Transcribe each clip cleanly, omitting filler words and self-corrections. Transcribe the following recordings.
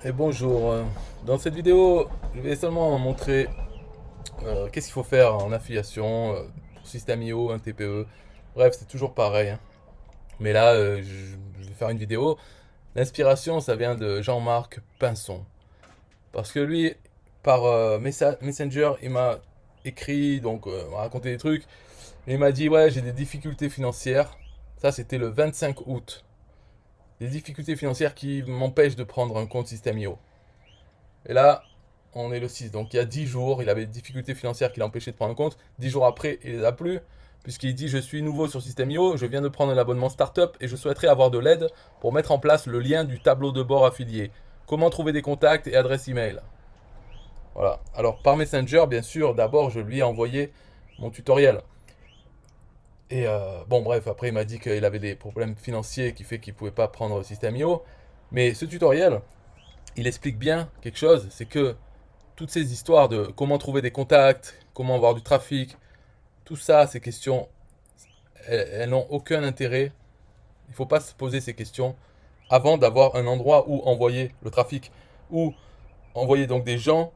Et bonjour. Dans cette vidéo, je vais seulement montrer qu'est-ce qu'il faut faire en affiliation pour System.io, un TPE. Bref, c'est toujours pareil, hein. Mais là, je vais faire une vidéo. L'inspiration, ça vient de Jean-Marc Pinson. Parce que lui, par Messenger, il m'a écrit, donc m'a raconté des trucs. Et il m'a dit, ouais, j'ai des difficultés financières. Ça, c'était le 25 août. Des difficultés financières qui m'empêchent de prendre un compte System.io. Et là, on est le 6. Donc il y a 10 jours, il avait des difficultés financières qui l'empêchaient de prendre un compte. 10 jours après, il les a plus, puisqu'il dit: je suis nouveau sur System.io, je viens de prendre un abonnement startup et je souhaiterais avoir de l'aide pour mettre en place le lien du tableau de bord affilié. Comment trouver des contacts et adresses email. Voilà. Alors par Messenger, bien sûr, d'abord je lui ai envoyé mon tutoriel. Et bon, bref, après il m'a dit qu'il avait des problèmes financiers qui fait qu'il ne pouvait pas prendre System.io. Mais ce tutoriel, il explique bien quelque chose, c'est que toutes ces histoires de comment trouver des contacts, comment avoir du trafic, tout ça, ces questions, elles n'ont aucun intérêt. Il ne faut pas se poser ces questions avant d'avoir un endroit où envoyer le trafic, ou envoyer donc des gens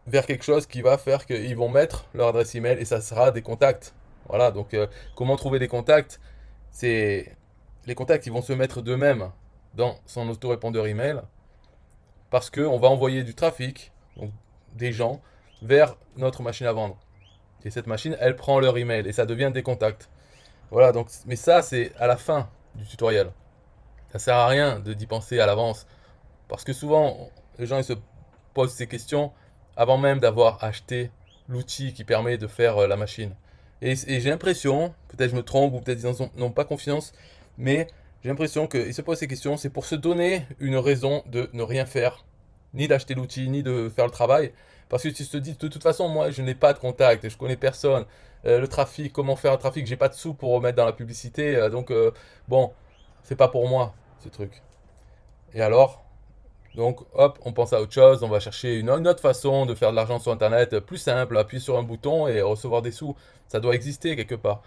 vers quelque chose qui va faire qu'ils vont mettre leur adresse email et ça sera des contacts. Voilà, donc comment trouver des contacts. C'est les contacts, ils vont se mettre d'eux-mêmes dans son autorépondeur email parce qu'on va envoyer du trafic, donc des gens, vers notre machine à vendre. Et cette machine, elle prend leur email et ça devient des contacts. Voilà, donc, mais ça, c'est à la fin du tutoriel. Ça sert à rien de d'y penser à l'avance. Parce que souvent, les gens ils se posent ces questions avant même d'avoir acheté l'outil qui permet de faire la machine. Et j'ai l'impression, peut-être je me trompe ou peut-être ils n'ont pas confiance, mais j'ai l'impression qu'ils se posent ces questions, c'est pour se donner une raison de ne rien faire, ni d'acheter l'outil, ni de faire le travail. Parce que tu te dis, de toute façon, moi, je n'ai pas de contact, je connais personne. Le trafic, comment faire un trafic, j'ai pas de sous pour remettre dans la publicité, donc bon, c'est pas pour moi, ce truc. Et alors, donc, hop, on pense à autre chose, on va chercher une autre façon de faire de l'argent sur Internet, plus simple, appuyer sur un bouton et recevoir des sous. Ça doit exister quelque part.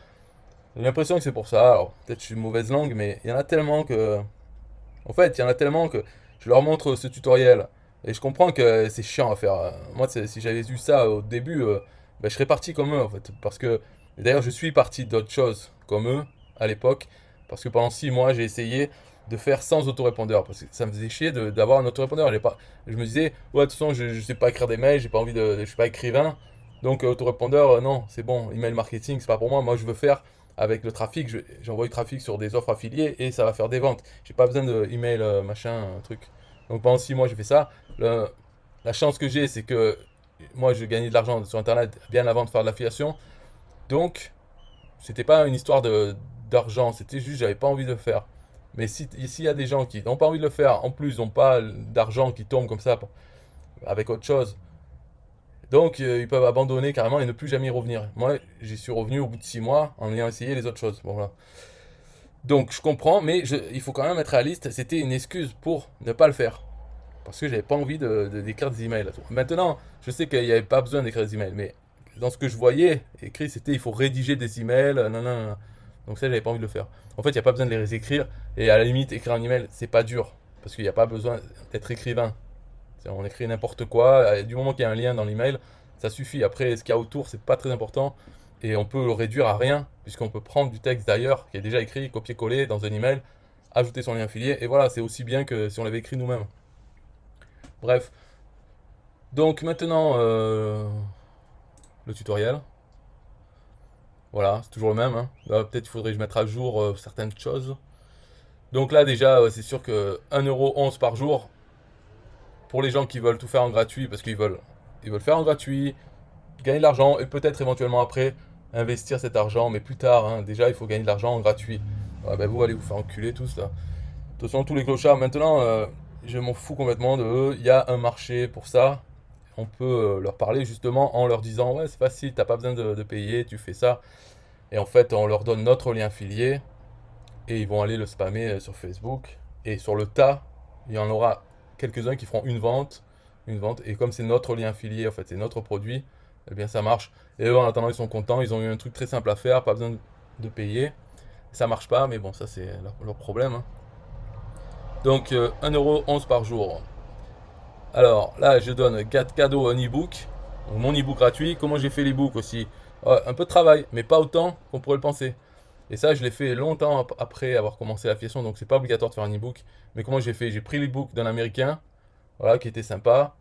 J'ai l'impression que c'est pour ça. Alors, peut-être que je suis une mauvaise langue, mais il y en a tellement que... En fait, il y en a tellement que je leur montre ce tutoriel. Et je comprends que c'est chiant à faire. Moi, si j'avais eu ça au début, ben, je serais parti comme eux, en fait. Parce que, d'ailleurs, je suis parti d'autres choses comme eux, à l'époque. Parce que pendant 6 mois, j'ai essayé de faire sans autorépondeur. Parce que ça me faisait chier d'avoir un autorépondeur. Je me disais, ouais, de toute façon, je ne sais pas écrire des mails, j'ai pas envie je suis pas écrivain. Donc, autorépondeur, non, c'est bon. Email marketing, c'est pas pour moi. Moi, je veux faire avec le trafic. J'envoie du trafic sur des offres affiliées et ça va faire des ventes. J'ai pas besoin de email, machin, truc. Donc pendant 6 mois, j'ai fait ça. La chance que j'ai, c'est que moi, je gagnais de l'argent sur Internet bien avant de faire de l'affiliation. Donc, c'était pas une histoire d'argent, c'était juste j'avais pas envie de le faire. Mais si s'il y a des gens qui n'ont pas envie de le faire, en plus n'ont pas d'argent qui tombe comme ça avec autre chose, donc ils peuvent abandonner carrément et ne plus jamais y revenir. Moi, j'y suis revenu au bout de 6 mois en ayant essayé les autres choses. Bon, voilà. Donc je comprends, mais il faut quand même être réaliste, c'était une excuse pour ne pas le faire. Parce que j'avais pas envie d'écrire des emails. Maintenant, je sais qu'il n'y avait pas besoin d'écrire des emails, mais dans ce que je voyais écrit, c'était il faut rédiger des emails, non, non, non. Donc ça, j'avais pas envie de le faire. En fait, il n'y a pas besoin de les écrire, et à la limite, écrire un email, c'est pas dur, parce qu'il n'y a pas besoin d'être écrivain. On écrit n'importe quoi, du moment qu'il y a un lien dans l'email, ça suffit. Après, ce qu'il y a autour, c'est pas très important, et on peut le réduire à rien, puisqu'on peut prendre du texte d'ailleurs, qui est déjà écrit, copier-coller dans un email, ajouter son lien affilié, et voilà, c'est aussi bien que si on l'avait écrit nous-mêmes. Bref, donc maintenant, le tutoriel. Voilà, c'est toujours le même, hein. Peut-être il faudrait que je mette à jour certaines choses. Donc là déjà, c'est sûr que 1,11€ par jour, pour les gens qui veulent tout faire en gratuit, parce ils veulent faire en gratuit, gagner de l'argent, et peut-être éventuellement après, investir cet argent, mais plus tard, hein. Déjà il faut gagner de l'argent en gratuit. Ouais, ben vous allez vous faire enculer tous là. De toute façon, tous les clochards, maintenant, je m'en fous complètement de eux. Il y a un marché pour ça. On peut leur parler justement en leur disant ouais, c'est facile, t'as pas besoin de payer, tu fais ça. Et en fait, on leur donne notre lien affilié et ils vont aller le spammer sur Facebook. Et sur le tas, il y en aura quelques-uns qui feront une vente. Et comme c'est notre lien affilié, en fait, c'est notre produit, eh bien ça marche. Et eux, en attendant, ils sont contents. Ils ont eu un truc très simple à faire, pas besoin de payer. Ça marche pas, mais bon, ça c'est leur problème, hein. Donc 1,11 € par jour. Alors là, je donne 4 cadeaux un e-book, mon e-book gratuit. Comment j'ai fait l'e-book aussi? Un peu de travail, mais pas autant qu'on pourrait le penser. Et ça, je l'ai fait longtemps après avoir commencé l'affiliation, donc c'est pas obligatoire de faire un e-book. Mais comment j'ai fait? J'ai pris l'e-book d'un américain, voilà, qui était sympa.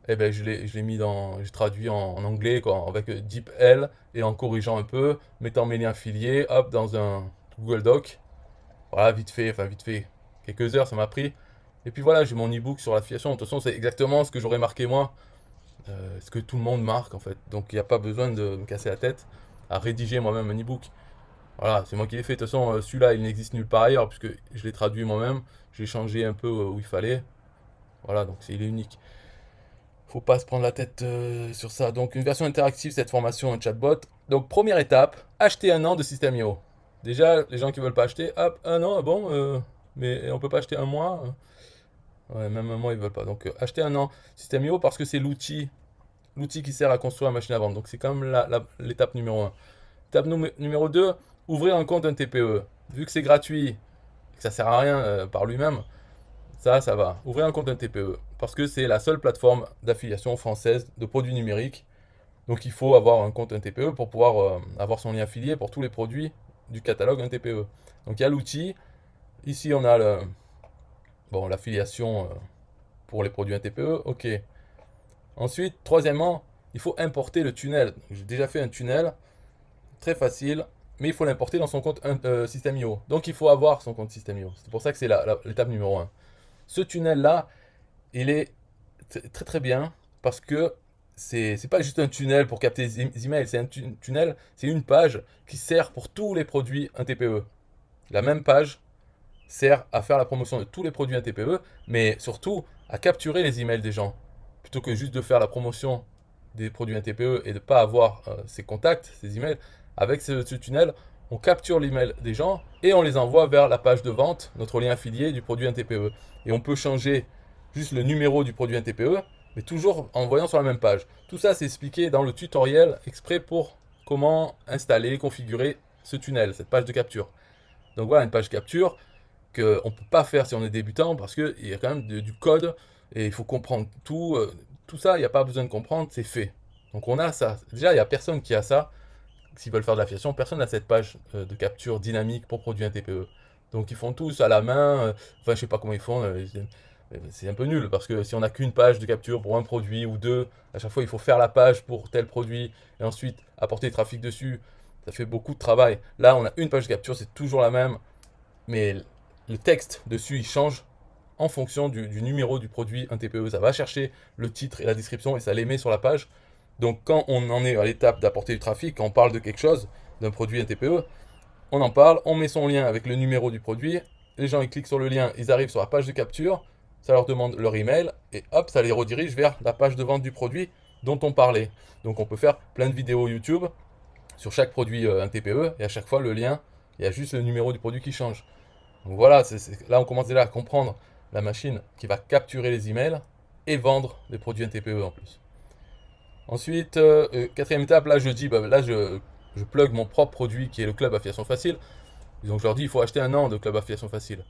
Et ben je l'ai mis j'ai traduit en anglais, quoi, avec DeepL et en corrigeant un peu, mettant mes liens affiliés, hop, dans un Google Doc. Voilà, vite fait, quelques heures ça m'a pris. Et puis voilà, j'ai mon e-book sur l'affiliation. De toute façon, c'est exactement ce que j'aurais marqué moi, ce que tout le monde marque en fait. Donc il n'y a pas besoin de me casser la tête à rédiger moi-même un e-book. Voilà, c'est moi qui l'ai fait. De toute façon, celui-là, il n'existe nulle part ailleurs, puisque je l'ai traduit moi-même. J'ai changé un peu où il fallait. Voilà, donc il est unique. Faut pas se prendre la tête sur ça. Donc une version interactive, cette formation, un chatbot. Donc première étape, acheter un an de System.io. Déjà, les gens qui veulent pas acheter, hop, un an, bon, mais on peut pas acheter un mois. Ouais, même un mois, ils veulent pas. Donc acheter un an System.io parce que c'est l'outil qui sert à construire la machine à vendre. Donc c'est quand même l'étape numéro un. Étape numéro 2, ouvrir un compte un TPE. Vu que c'est gratuit, et que ça sert à rien par lui-même, ça va. Ouvrir un compte un TPE. Parce que c'est la seule plateforme d'affiliation française de produits numériques. Donc il faut avoir un compte un TPE pour pouvoir avoir son lien affilié pour tous les produits du catalogue un TPE. Donc il y a l'outil. Ici on a l'affiliation pour les produits un TPE. Ok. Ensuite, troisièmement, il faut importer le tunnel. J'ai déjà fait un tunnel, très facile, mais il faut l'importer dans son compte System.io. Donc il faut avoir son compte System.io. C'est pour ça que c'est l'étape numéro un. Ce tunnel-là, il est très très bien parce que c'est pas juste un tunnel pour capter des emails, c'est un tunnel, c'est une page qui sert pour tous les produits un TPE. La même page sert à faire la promotion de tous les produits un TPE, mais surtout à capturer les emails des gens. Plutôt que juste de faire la promotion des produits un TPE et de ne pas avoir ces contacts, ces emails, avec ce tunnel, on capture l'email des gens et on les envoie vers la page de vente, notre lien affilié du produit un TPE. Et on peut changer juste le numéro du produit un TPE, mais toujours en voyant sur la même page. Tout ça, c'est expliqué dans le tutoriel exprès pour comment installer, configurer ce tunnel, cette page de capture. Donc voilà, une page capture qu'on ne peut pas faire si on est débutant parce qu'il y a quand même du code et il faut comprendre tout. Tout ça, il n'y a pas besoin de comprendre, c'est fait. Donc on a ça. Déjà, il n'y a personne qui a ça. S'ils veulent faire de l'affiliation, personne n'a cette page de capture dynamique pour produire un TPE. Donc ils font tous à la main. Enfin, je sais pas comment ils font. C'est un peu nul parce que si on n'a qu'une page de capture pour un produit ou deux, à chaque fois il faut faire la page pour tel produit et ensuite apporter du trafic dessus. Ça fait beaucoup de travail. Là, on a une page de capture, c'est toujours la même, mais le texte dessus il change en fonction du numéro du produit un TPE. Ça va chercher le titre et la description et ça les met sur la page. Donc quand on en est à l'étape d'apporter du trafic, quand on parle de quelque chose, d'un produit un TPE, on en parle, on met son lien avec le numéro du produit, les gens ils cliquent sur le lien, ils arrivent sur la page de capture, ça leur demande leur email et hop, ça les redirige vers la page de vente du produit dont on parlait. Donc on peut faire plein de vidéos YouTube sur chaque produit un TPE et à chaque fois le lien, il y a juste le numéro du produit qui change. Donc voilà, là on commence déjà à comprendre la machine qui va capturer les emails et vendre des produits NTPE en plus. Ensuite, quatrième étape, là je dis, là je plug mon propre produit qui est le Club Affiliation Facile. Donc je leur dis, il faut acheter un an de Club Affiliation Facile.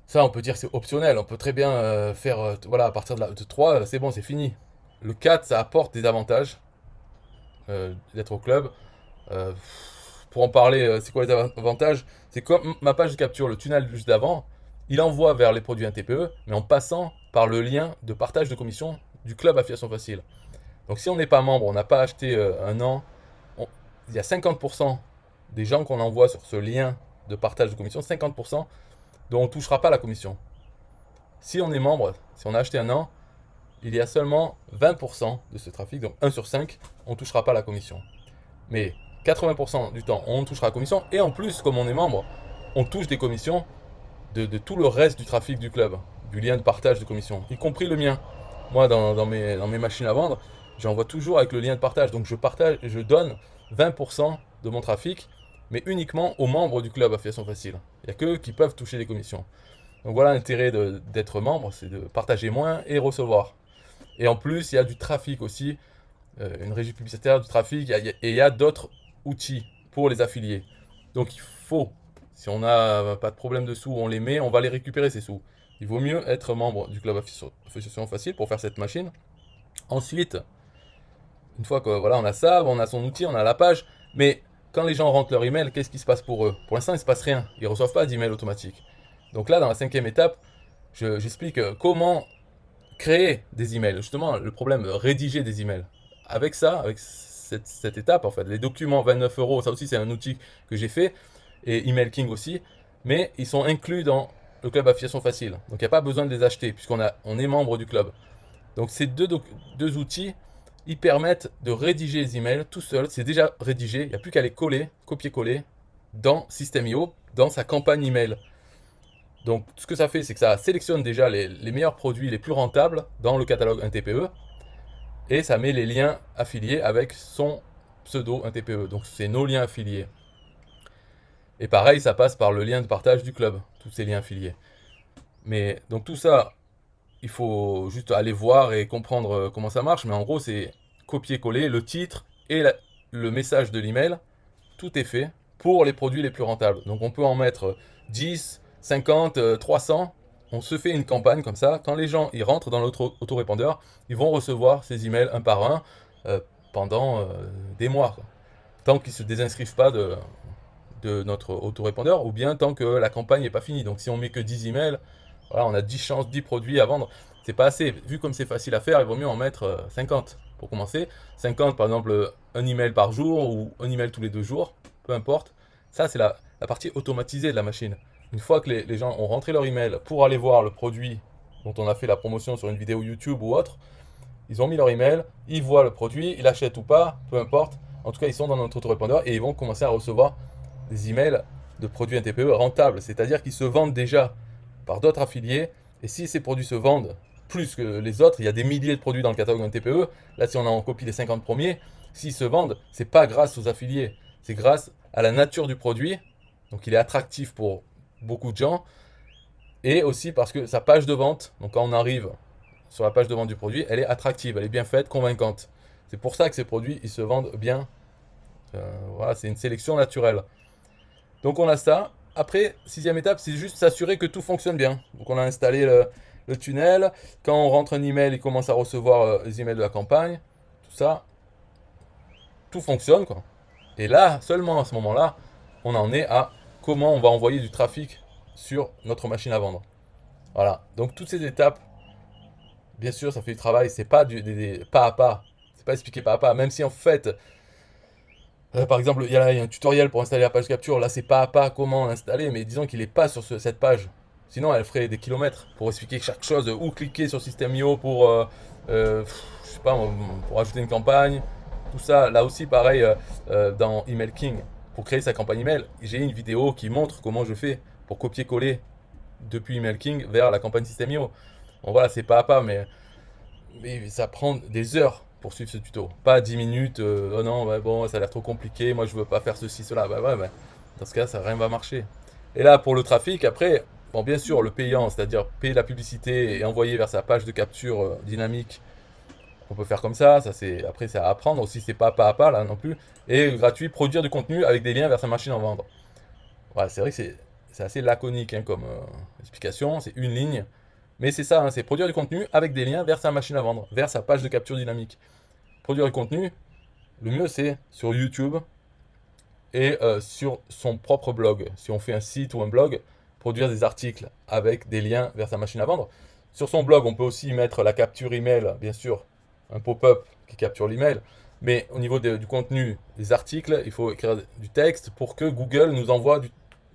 Ça, on peut dire que c'est optionnel. On peut très bien faire, voilà, à partir de 3, c'est bon, c'est fini. Le 4, ça apporte des avantages d'être au club. Euh, pour en parler, c'est quoi les avantages? C'est comme ma page de capture, le tunnel juste d'avant, il envoie vers les produits NTPE, mais en passant par le lien de partage de commission du club Affiliation Facile. Donc si on n'est pas membre, on n'a pas acheté un an, il y a 50% des gens qu'on envoie sur ce lien de partage de commission, 50% dont on ne touchera pas la commission. Si on est membre, si on a acheté un an, il y a seulement 20% de ce trafic, donc 1 sur 5, on ne touchera pas la commission. Mais 80% du temps, on touchera la commission. Et en plus, comme on est membre, on touche des commissions de tout le reste du trafic du club, du lien de partage de commission, y compris le mien. Moi, dans mes machines à vendre, j'envoie toujours avec le lien de partage. Donc je donne 20% de mon trafic, mais uniquement aux membres du club Affiliation Facile. Il n'y a qu'eux qui peuvent toucher les commissions. Donc voilà l'intérêt d'être membre, c'est de partager moins et recevoir. Et en plus, il y a du trafic aussi, une régie publicitaire, du trafic, et il y a d'autres outils pour les affiliés. Donc il faut, Si on n'a pas de problème de sous, on les met, on va les récupérer ces sous. Il vaut mieux être membre du club Affiliation Facile pour faire cette machine. Ensuite, une fois que voilà, on a ça, on a son outil, on a la page, mais quand les gens rentrent leur email, qu'est-ce qui se passe pour eux? Pour l'instant, il ne se passe rien. Ils ne reçoivent pas d'email automatique. Donc là, dans la 5e étape, j'explique comment créer des emails. Justement, le problème, rédiger des emails. Avec ça, avec cette étape, en fait, les documents 29 euros, ça aussi c'est un outil que j'ai fait, et Email King aussi, mais ils sont inclus dans le club Affiliation Facile. Donc il n'y a pas besoin de les acheter, on est membre du club. Donc ces deux outils, ils permettent de rédiger les emails tout seul. C'est déjà rédigé, il n'y a plus qu'à les coller, copier-coller dans System.io, dans sa campagne email. Donc ce que ça fait, c'est que ça sélectionne déjà les meilleurs produits les plus rentables dans le catalogue 1TPE et ça met les liens affiliés avec son pseudo 1TPE. Donc c'est nos liens affiliés. Et pareil, ça passe par le lien de partage du club, tous ces liens affiliés. Mais donc tout ça, il faut juste aller voir et comprendre comment ça marche. Mais en gros, c'est copier-coller le titre et le message de l'email. Tout est fait pour les produits les plus rentables. Donc on peut en mettre 10, 50, 300. On se fait une campagne comme ça. Quand les gens ils rentrent dans notre autorépondeur, ils vont recevoir ces emails un par un pendant des mois. Tant qu'ils ne se désinscrivent pas de notre autorépondeur ou bien tant que la campagne n'est pas finie. Donc si on met que 10 emails, voilà, on a 10 chances, 10 produits à vendre. C'est pas assez. Vu comme c'est facile à faire, il vaut mieux en mettre 50 pour commencer. 50 par exemple, un email par jour ou un email tous les 2 jours, peu importe. Ça, c'est la partie automatisée de la machine. Une fois que les gens ont rentré leur email pour aller voir le produit dont on a fait la promotion sur une vidéo YouTube ou autre, ils ont mis leur email, ils voient le produit, ils l'achètent ou pas, peu importe. En tout cas, ils sont dans notre autorépondeur et ils vont commencer à recevoir des emails de produits NTPE rentables. C'est-à-dire qu'ils se vendent déjà par d'autres affiliés. Et si ces produits se vendent plus que les autres, il y a des milliers de produits dans le catalogue NTPE. Là, si on en copie les 50 premiers, s'ils se vendent, c'est pas grâce aux affiliés. C'est grâce à la nature du produit. Donc, il est attractif pour beaucoup de gens. Et aussi parce que sa page de vente, donc quand on arrive sur la page de vente du produit, elle est attractive, elle est bien faite, convaincante. C'est pour ça que ces produits, ils se vendent bien. Voilà, c'est une sélection naturelle. Donc on a ça. Après, 6e étape, c'est juste s'assurer que tout fonctionne bien. Donc on a installé le tunnel. Quand on rentre un email, il commence à recevoir les emails de la campagne. Tout ça, tout fonctionne, quoi. Et là, seulement à ce moment-là, on en est à comment on va envoyer du trafic sur notre machine à vendre. Voilà. Donc toutes ces étapes, bien sûr, ça fait du travail. C'est pas des pas à pas. C'est pas expliqué pas à pas. Même si en fait, par exemple, il y a un tutoriel pour installer la page capture. Là, c'est pas à pas comment l'installer, mais disons qu'il n'est pas sur cette page. Sinon, elle ferait des kilomètres pour expliquer chaque chose. Où cliquer sur System.io pour, je sais pas, pour ajouter une campagne. Tout ça, là aussi, pareil, dans Email King, pour créer sa campagne email, j'ai une vidéo qui montre comment je fais pour copier-coller depuis Email King vers la campagne System.io. Bon, voilà, c'est pas à pas, mais ça prend des heures pour suivre ce tuto. Pas 10 minutes, oh non, ouais, bon, ça a l'air trop compliqué, moi je veux pas faire ceci, cela. Bah ouais, bah, dans ce cas, ça rien va marcher. Et là, pour le trafic, après, bon, bien sûr, le payant, c'est-à-dire payer la publicité et envoyer vers sa page de capture dynamique, on peut faire comme ça. Après, c'est à apprendre aussi, c'est pas à pas là non plus. Et gratuit, produire du contenu avec des liens vers sa machine à vendre. Voilà, c'est vrai que c'est assez laconique hein, comme explication, c'est une ligne. Mais c'est ça, hein, c'est produire du contenu avec des liens vers sa machine à vendre, vers sa page de capture dynamique. Produire du contenu, le mieux c'est sur YouTube et sur son propre blog. Si on fait un site ou un blog, produire des articles avec des liens vers sa machine à vendre. Sur son blog, on peut aussi mettre la capture email, bien sûr, un pop-up qui capture l'email. Mais au niveau du contenu, des articles, il faut écrire du texte pour que Google nous envoie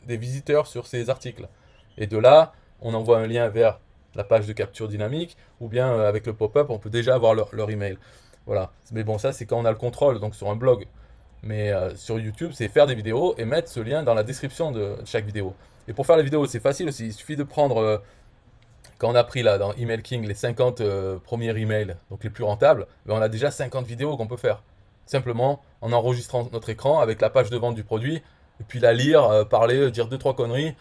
des visiteurs sur ces articles. Et de là, on envoie un lien vers la page de capture dynamique, ou bien avec le pop-up, on peut déjà avoir leur email. Voilà. Mais bon, ça, c'est quand on a le contrôle, donc sur un blog. Mais sur YouTube, c'est faire des vidéos et mettre ce lien dans la description de chaque vidéo. Et pour faire les vidéos, c'est facile aussi. Il suffit de prendre, quand on a pris là dans Email King les 50 premiers emails, donc les plus rentables, ben, on a déjà 50 vidéos qu'on peut faire. Simplement en enregistrant notre écran avec la page de vente du produit, et puis la lire, parler, dire 2-3 conneries.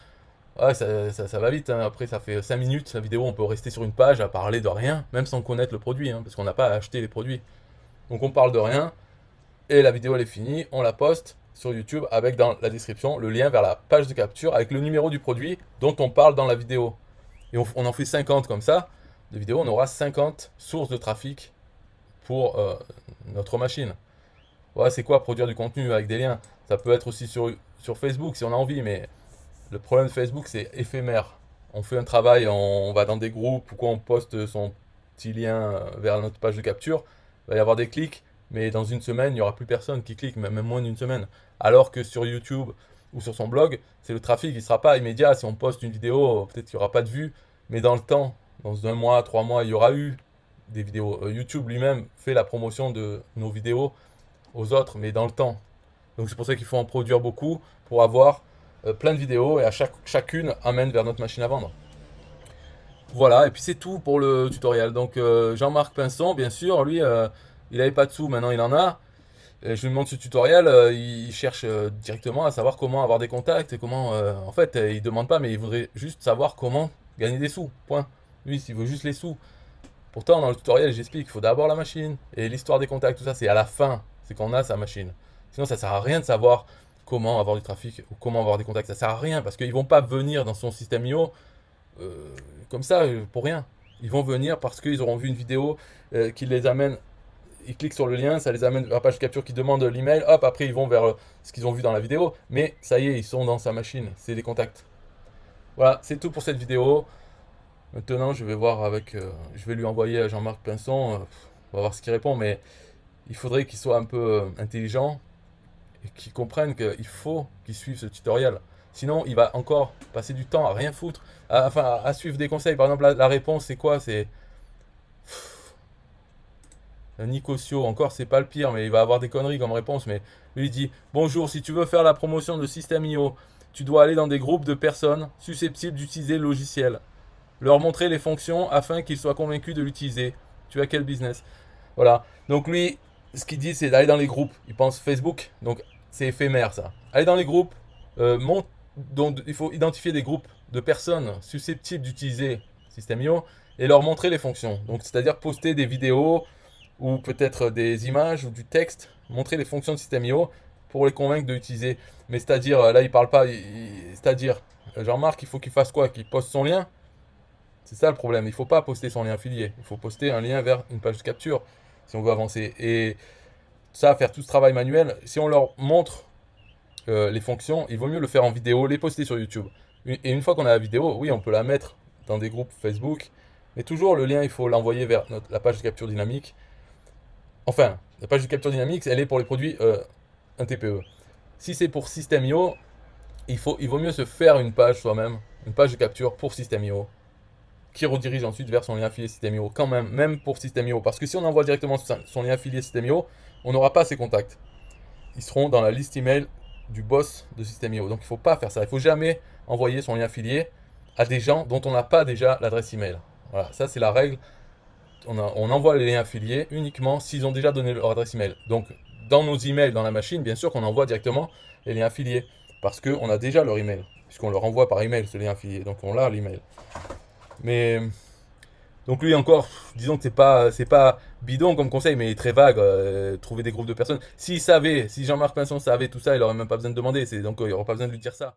Ouais, ça va vite, hein. Après ça fait 5 minutes, la vidéo, on peut rester sur une page à parler de rien, même sans connaître le produit, hein, parce qu'on n'a pas à acheter les produits. Donc on parle de rien, et la vidéo elle est finie, on la poste, sur YouTube avec dans la description le lien vers la page de capture avec le numéro du produit dont on parle dans la vidéo. Et on en fait 50 comme ça, de vidéos, on aura 50 sources de trafic pour notre machine. Voilà, c'est quoi produire du contenu avec des liens? Ça peut être aussi sur Facebook si on a envie, mais le problème de Facebook, c'est éphémère. On fait un travail, on va dans des groupes ou quoi, on poste son petit lien vers notre page de capture, il va y avoir des clics, mais dans une semaine, il n'y aura plus personne qui clique, même moins d'une semaine. Alors que sur YouTube ou sur son blog, c'est le trafic, il ne sera pas immédiat. Si on poste une vidéo, peut-être qu'il n'y aura pas de vues, mais dans le temps, dans 1 mois, 3 mois, il y aura eu des vidéos. YouTube lui-même fait la promotion de nos vidéos aux autres, mais dans le temps. Donc c'est pour ça qu'il faut en produire beaucoup pour avoir plein de vidéos et à chacune amène vers notre machine à vendre. Voilà, et puis c'est tout pour le tutoriel. Donc Jean-Marc Pinson, bien sûr, lui, il n'avait pas de sous, maintenant il en a. Et je lui demande ce tutoriel, il cherche directement à savoir comment avoir des contacts et comment... en fait, il demande pas, mais il voudrait juste savoir comment gagner des sous, point. Lui, il veut juste les sous. Pourtant, dans le tutoriel, j'explique qu'il faut d'abord la machine. Et l'histoire des contacts, tout ça, c'est à la fin. C'est quand on a sa machine. Sinon, ça sert à rien de savoir comment avoir du trafic ou comment avoir des contacts. Ça sert à rien parce qu'ils vont pas venir dans son système IO comme ça pour rien. Ils vont venir parce qu'ils auront vu une vidéo qui les amène. Ils cliquent sur le lien, ça les amène vers la page capture qui demande l'email. Hop, après ils vont vers ce qu'ils ont vu dans la vidéo. Mais ça y est, ils sont dans sa machine. C'est des contacts. Voilà, c'est tout pour cette vidéo. Maintenant, je vais voir avec, je vais lui envoyer à Jean-Marc Pinson. On va voir ce qu'il répond, mais il faudrait qu'il soit un peu intelligent et qu'il comprenne qu'il faut qu'il suive ce tutoriel. Sinon, il va encore passer du temps à rien foutre, à suivre des conseils. Par exemple, la réponse, c'est quoi? C'est Nicosio, encore, c'est pas le pire, mais il va avoir des conneries comme réponse. Mais lui, il dit bonjour, si tu veux faire la promotion de System.io, tu dois aller dans des groupes de personnes susceptibles d'utiliser le logiciel. Leur montrer les fonctions afin qu'ils soient convaincus de l'utiliser. Tu as quel business? Voilà. Donc lui, ce qu'il dit, c'est d'aller dans les groupes. Il pense Facebook, donc c'est éphémère ça. Aller dans les groupes, donc il faut identifier des groupes de personnes susceptibles d'utiliser System.io et leur montrer les fonctions. Donc c'est-à-dire poster des vidéos ou peut-être des images ou du texte, montrer les fonctions de System.io pour les convaincre de l'utiliser. Mais c'est-à-dire, là il parle pas, c'est-à-dire, Jean-Marc, il faut qu'il fasse quoi? Qu'il poste son lien? C'est ça le problème, il ne faut pas poster son lien affilié, il faut poster un lien vers une page de capture si on veut avancer. Et ça, faire tout ce travail manuel, si on leur montre les fonctions, il vaut mieux le faire en vidéo, les poster sur YouTube. Et une fois qu'on a la vidéo, oui, on peut la mettre dans des groupes Facebook, mais toujours le lien, il faut l'envoyer vers la page de capture dynamique. Enfin, la page de capture dynamique, elle est pour les produits un TPE. Si c'est pour System.io, il vaut mieux se faire une page soi-même, une page de capture pour System.io, qui redirige ensuite vers son lien affilié System.io, quand même pour System.io. Parce que si on envoie directement son lien affilié System.io, on n'aura pas ses contacts. Ils seront dans la liste email du boss de System.io. Donc il ne faut pas faire ça. Il ne faut jamais envoyer son lien affilié à des gens dont on n'a pas déjà l'adresse email. Voilà, ça c'est la règle. On envoie les liens affiliés uniquement s'ils ont déjà donné leur adresse email. Donc dans nos emails, dans la machine, bien sûr qu'on envoie directement les liens affiliés. Parce qu'on a déjà leur email. Puisqu'on leur envoie par email ce lien affilié. Donc on a l'email. Mais donc lui encore, disons que c'est pas bidon comme conseil, mais très vague. Trouver des groupes de personnes. Si Jean-Marc Pinson savait tout ça, il aurait même pas besoin de demander. Donc il n'y aurait pas besoin de lui dire ça.